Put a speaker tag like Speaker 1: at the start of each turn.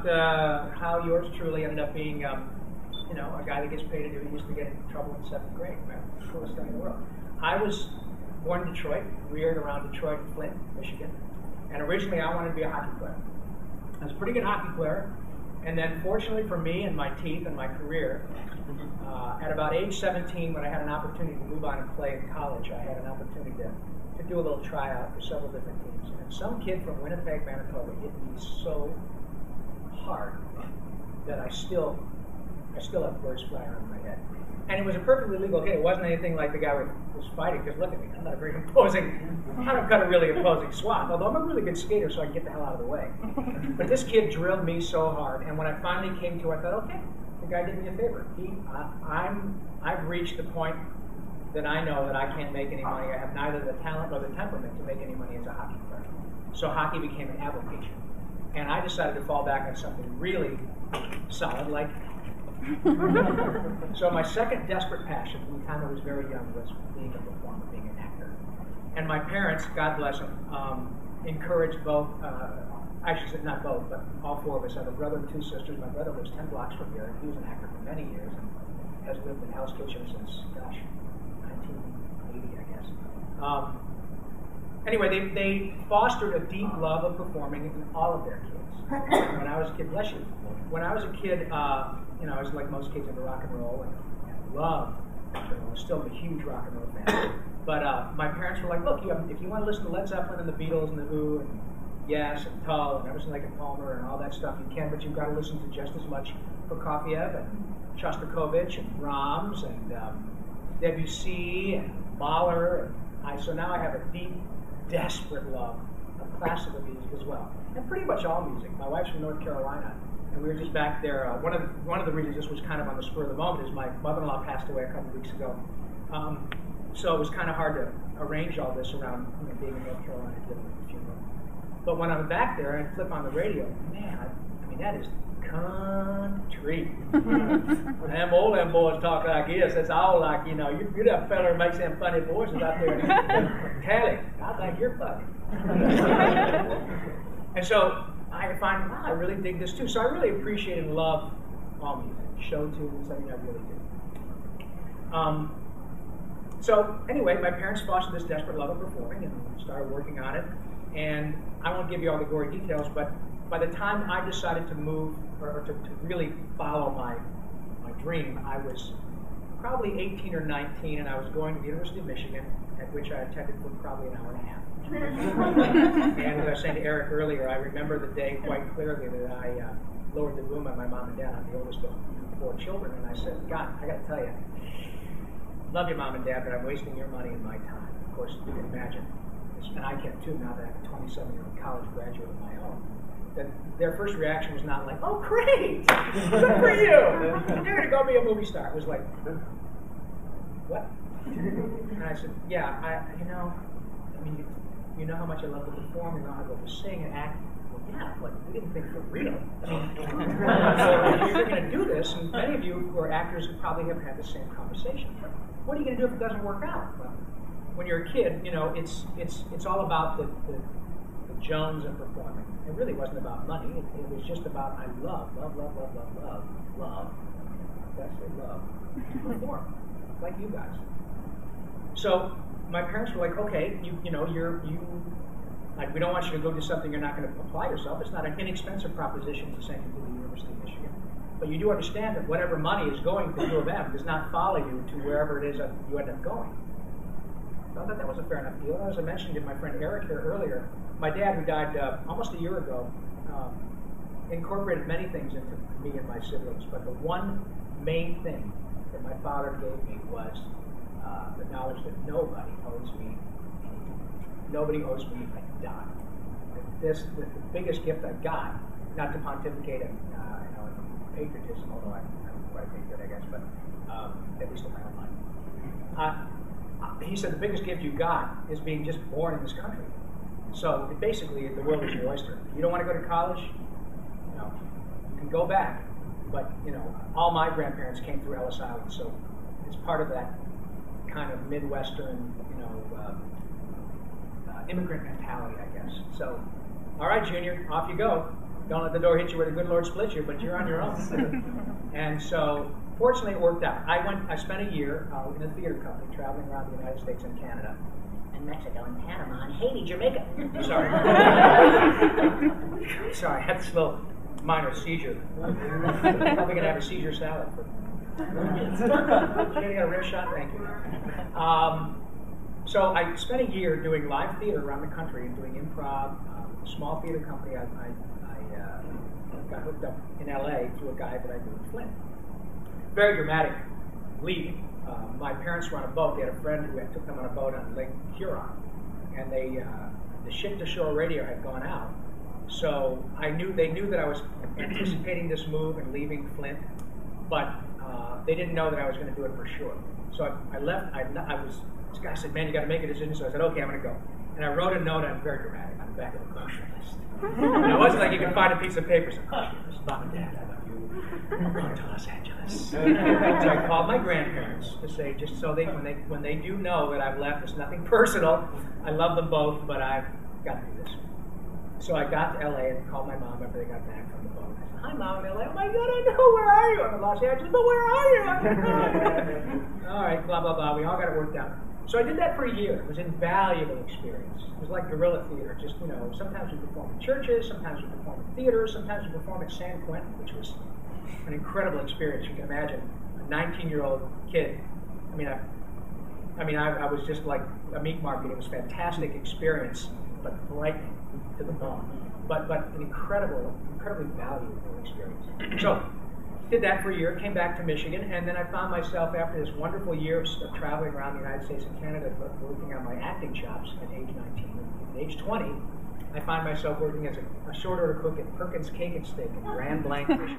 Speaker 1: about how yours truly ended up being, you know, a guy that gets paid to do. He used to get in trouble in 7th grade. Right? The coolest thing in the world. I was born in Detroit, reared around Detroit and Flint, Michigan. And originally I wanted to be a hockey player. I was a pretty good hockey player. And then fortunately for me and my teeth and my career, at about age 17, when I had an opportunity to move on and play in college, I had an opportunity to do a little tryout for several different teams. And some kid from Winnipeg, Manitoba hit me so hard that I still have words flying around my head. And it was a perfectly legal hit. It wasn't anything like the guy was fighting, because look at me, I'm not a very imposing, I don't got a really imposing swat, although I'm a really good skater, so I can get the hell out of the way. But this kid drilled me so hard, and when I finally came to it, I thought, okay, the guy did me a favor. I've reached the point that I know that I can't make any money. I have neither the talent nor the temperament to make any money as a hockey player. So hockey became an avocation. And I decided to fall back on something really solid, like so my second desperate passion from the time I was very young was being a performer, being an actor. And my parents, God bless them, encouraged both, I should say not both, but all four of us. I have a brother and two sisters. My brother lives 10 blocks from here, and he was an actor for many years and has lived in Hell's Kitchen since, gosh, 1980, I guess. Anyway, they fostered a deep love of performing in all of their kids. When I was a kid, bless you, when I was a kid, you know, I was like most kids into rock and roll, and loved rock and roll. Still a huge rock and roll fan. But my parents were like, look, if you want to listen to Led Zeppelin and the Beatles and the Who and Yes and Tull and Emerson, Lake and Palmer and all that stuff, you can, but you've got to listen to just as much Prokofiev and Shostakovich and Brahms and Debussy and Mahler. So now I have a deep, desperate love of classical music as well, and pretty much all music. My wife's from North Carolina, and we were just back there. One of the reasons this was kind of on the spur of the moment is my mother-in-law passed away a couple of weeks ago, so it was kind of hard to arrange all this around, you know, being in North Carolina dealing with the funeral. But when I'm back there and I flip on the radio, man, I mean that is country. Them old boys talk like this. That's all like, you know, you're that fella who makes them funny voices out there in Cali. I think you're funny. And so I find, wow, I really dig this too. So I really appreciate and love all music, show tunes. I mean, I really do. So anyway, my parents fostered this desperate love of performing and started working on it. And I won't give you all the gory details, but by the time I decided to move or to really follow my dream, I was probably 18 or 19, and I was going to the University of Michigan, at which I attended for probably an hour and a half. And as I was saying to Eric earlier, I remember the day quite clearly that I lowered the boom on my mom and dad. I'm the oldest of 4 children, and I said, God, I got to tell you, love you, Mom and Dad, but I'm wasting your money and my time. Of course, you can imagine, and I can too, now that I have a 27-year-old college graduate of my own, that their first reaction was not like, oh, great, good for you, you're going to go be a movie star. It was like, what? And I said, yeah, I mean, you know how much I love to perform, you know how I love to sing and act. Well, yeah, but we didn't think for real. I mean, so if you're going to do this, and many of you who are actors probably have had the same conversation. What are you going to do if it doesn't work out? Well, when you're a kid, you know, it's all about the Jones of performing. It really wasn't about money. It was just about I love, that's it, love, to perform, like you guys. So my parents were like, okay, you know, like, we don't want you to go do something you're not going to apply yourself. It's not an inexpensive proposition to send you to the University of Michigan. But you do understand that whatever money is going to U of M does not follow you to wherever it is that you end up going. So I thought that was a fair enough deal. As I mentioned to my friend Eric here earlier, my dad, who died almost a year ago, incorporated many things into me and my siblings. But the one main thing that my father gave me was the knowledge that nobody owes me anything. Nobody owes me a dime. The biggest gift I got, not to pontificate in patriotism, although I'm quite a patriot, I guess, but at least in my own mind. He said the biggest gift you got is being just born in this country. So basically, the world is your oyster. You don't want to go to college? You know, you can go back. But, you know, all my grandparents came through Ellis Island, so it's part of that kind of Midwestern, you know, immigrant mentality, I guess. So, all right, Junior, off you go. Don't let the door hit you where the good Lord splits you, but you're on your own. And so, fortunately, it worked out. I spent a year in a theater company, traveling around the United States and Canada, and Mexico, and Panama, and Haiti, Jamaica. Sorry. Sorry, I had this little minor seizure. Probably going to have a seizure salad. Did you get a rib shot? Thank you. So I spent a year doing live theater around the country and doing improv. Small theater company. I got hooked up in LA through a guy that I knew in Flint. Very dramatic leaving. My parents were on a boat. They had a friend who took them on a boat on Lake Huron, and the ship-to-shore radio had gone out. So they knew that I was anticipating this move and leaving Flint, but they didn't know that I was going to do it for sure. So I left. This guy said, "Man, you got to make a decision." So I said, "Okay, I'm going to go." And I wrote a note on very dramatic on the back of the grocery list. And it wasn't like you could find a piece of paper. So, Mom and Dad, I love you. I'm going to Los Angeles. So I called my grandparents to say, just so when they do know that I've left, it's nothing personal. I love them both, but I've got to do this. So I got to LA and called my mom after they got back from the boat. I said, "Hi, Mom, in LA. Oh my God, I know. Where are you?" I'm in Los Angeles. "But where are you?" All right, blah, blah, blah. We all got it worked out. So I did that for a year. It was an invaluable experience. It was like guerrilla theater. Just, sometimes we perform in churches, sometimes we perform in theaters, sometimes we perform at San Quentin, which was an incredible experience. You can imagine a 19-year-old kid. I was just like a meat market. It was a fantastic experience, but frightening to the bone. But an incredibly valuable experience. So did that for a year, came back to Michigan, and then I found myself, after this wonderful year of traveling around the United States and Canada, working on my acting chops at age 19. At age 20, I find myself working as a short order cook at Perkins Cake and Steak in Grand Blanc, Michigan.